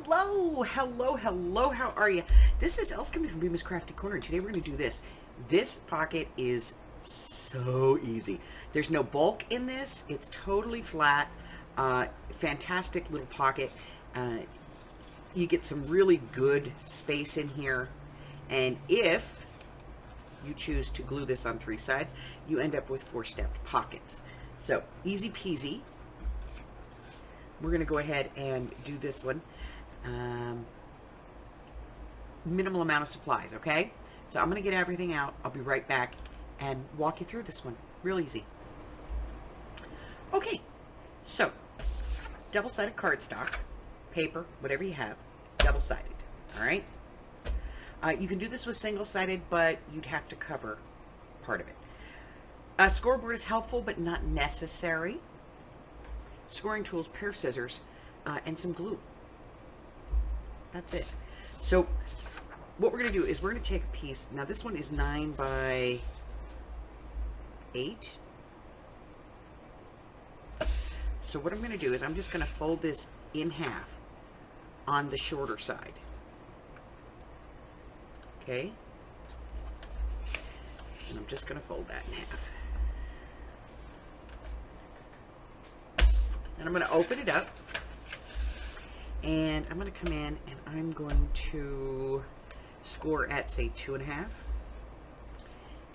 Hello, hello, hello, how are you? This is Els coming from Bemis Crafty Corner, and today we're going to do this. This pocket is so easy. There's no bulk in this. It's totally flat. Fantastic little pocket. You get some really good space in here. And if you choose to glue this on 3 sides, you end up with 4-stepped pockets. So, easy peasy. We're going to go ahead and do this one. Minimal amount of supplies, okay? So I'm going to get everything out. I'll be right back and walk you through this one. Real easy. Okay, so double-sided cardstock, paper, whatever you have, double-sided, all right? You can do this with single-sided, but you'd have to cover part of it. A scoreboard is helpful, but not necessary. Scoring tools, pair of scissors, and some glue. That's it. So what we're going to do is we're going to take a piece. Now this one is 9 by 8. So what I'm going to do is I'm just going to fold this in half on the shorter side. Okay? And I'm just going to fold that in half. And I'm going to open it up, and I'm going to come in and I'm going to score at, say, 2.5.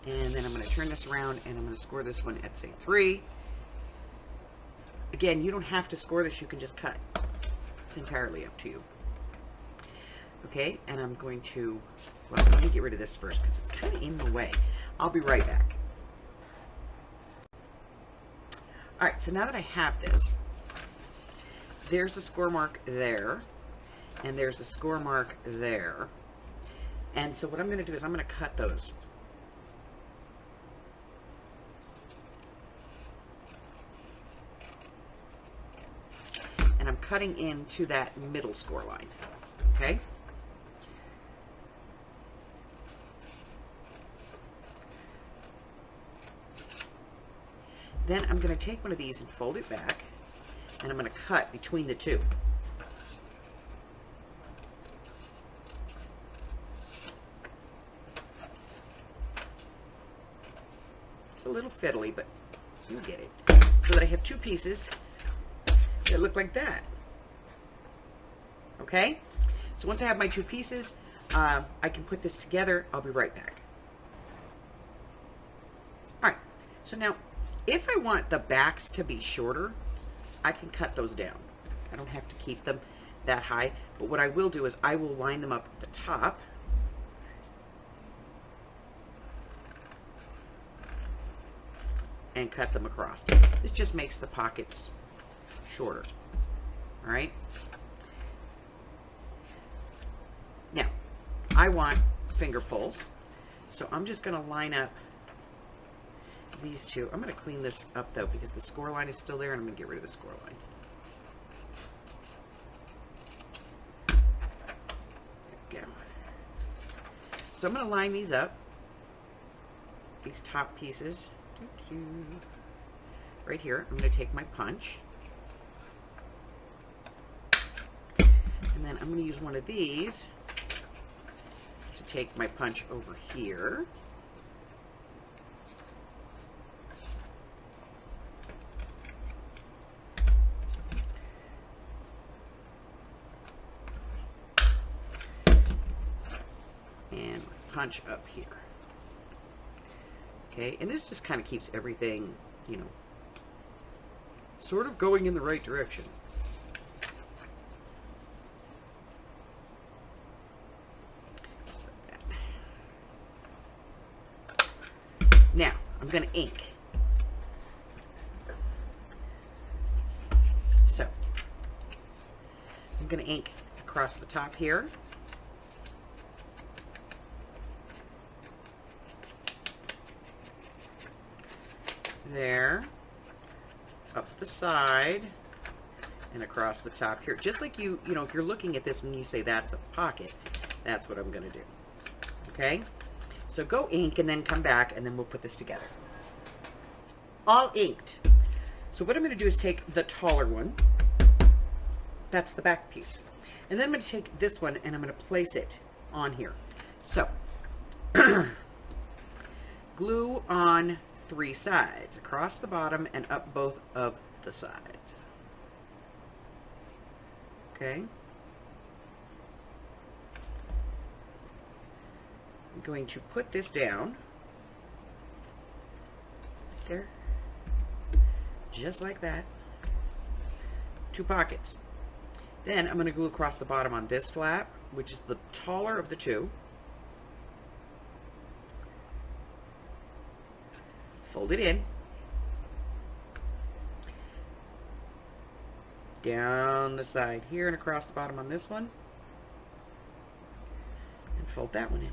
And then I'm going to turn this around and I'm going to score this one at, say, 3. Again, you don't have to score this, you can just cut. It's entirely up to you. Okay, and I'm going to, well, let me get rid of this first because it's kind of in the way. I'll be right back. Alright, so now that I have this, there's a score mark there, and there's a score mark there. And so what I'm going to do is I'm going to cut those. And I'm cutting into that middle score line, okay? Then I'm going to take one of these and fold it back, and I'm going to cut between the two. It's a little fiddly, but you get it. So that I have 2 pieces that look like that. Okay? So once I have my 2 pieces, I can put this together. I'll be right back. Alright, so now, if I want the backs to be shorter, I can cut those down. I don't have to keep them that high. But what I will do is I will line them up at the top. And cut them across. This just makes the pockets shorter. Alright? Now, I want finger pulls. So I'm just going to line up these 2. I'm going to clean this up though because the score line is still there, and I'm going to get rid of the score line. There we go. So I'm going to line these up, these top pieces. Right here, I'm going to take my punch, and then I'm going to use one of these to take my punch over here. And punch up here. Okay, and this just kind of keeps everything, you know, sort of going in the right direction. Just like that. Now, I'm going to ink. So, I'm going to ink across the top here. There, up the side, and across the top here. Just like you know, if you're looking at this and you say that's a pocket, that's what I'm going to do. Okay? So go ink and then come back and then we'll put this together. All inked. So what I'm going to do is take the taller one. That's the back piece. And then I'm going to take this one and I'm going to place it on here. So, glue on 3 sides, across the bottom and up both of the sides. Okay. I'm going to put this down there, just like that. 2 pockets. Then I'm going to glue across the bottom on this flap, which is the taller of the 2. Fold it in. Down the side here and across the bottom on this one. And fold that one in.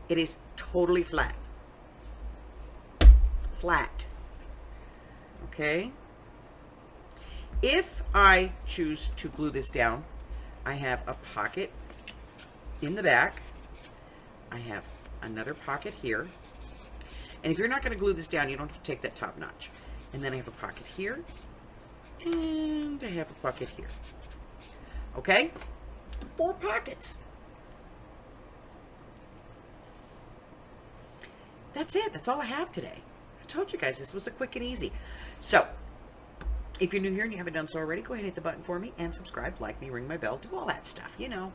It is totally flat. Flat. Okay? If I choose to glue this down, I have a pocket in the back. I have another pocket here. And if you're not going to glue this down, you don't have to take that top notch. And then I have a pocket here. And I have a pocket here. Okay? 4 pockets. That's it. That's all I have today. I told you guys this was a quick and easy. So, if you're new here and you haven't done so already, go ahead and hit the button for me and subscribe, like me, ring my bell, do all that stuff. You know.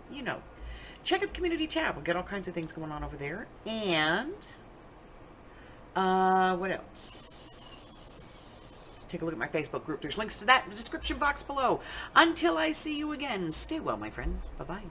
Check out the community tab. We'll get all kinds of things going on over there. And, what else? Take a look at my Facebook group. There's links to that in the description box below. Until I see you again, stay well, my friends. Bye-bye.